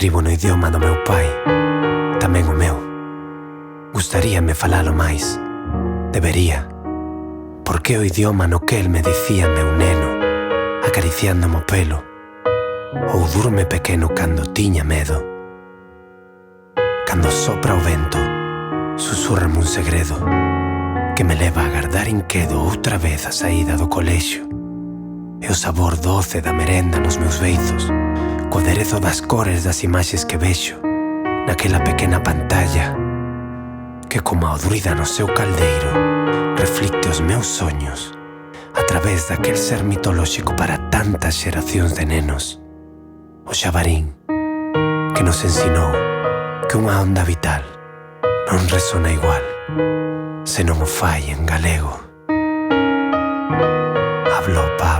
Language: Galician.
Escribo no idioma do meu pai, tamén o meu. Gustaríame falalo máis, debería, porque o idioma no que el me dicía meu neno, acariciándome o pelo, ou durme pequeno cando tiña medo. Cando sopra o vento, susúrrame un segredo que me leva a agardar inquedo outra vez a saída do colexio, e o sabor doce da merenda nos meus beizos, co aderezo das cores das imaxes que vexo naquela pequena pantalla que, como a druida no seu caldeiro, reflicte os meus soños a través daquel ser mitolóxico para tantas xeracións de nenos, o xabarín, que nos ensinou que unha onda vital non resona igual se non o fai en galego. Hablo pa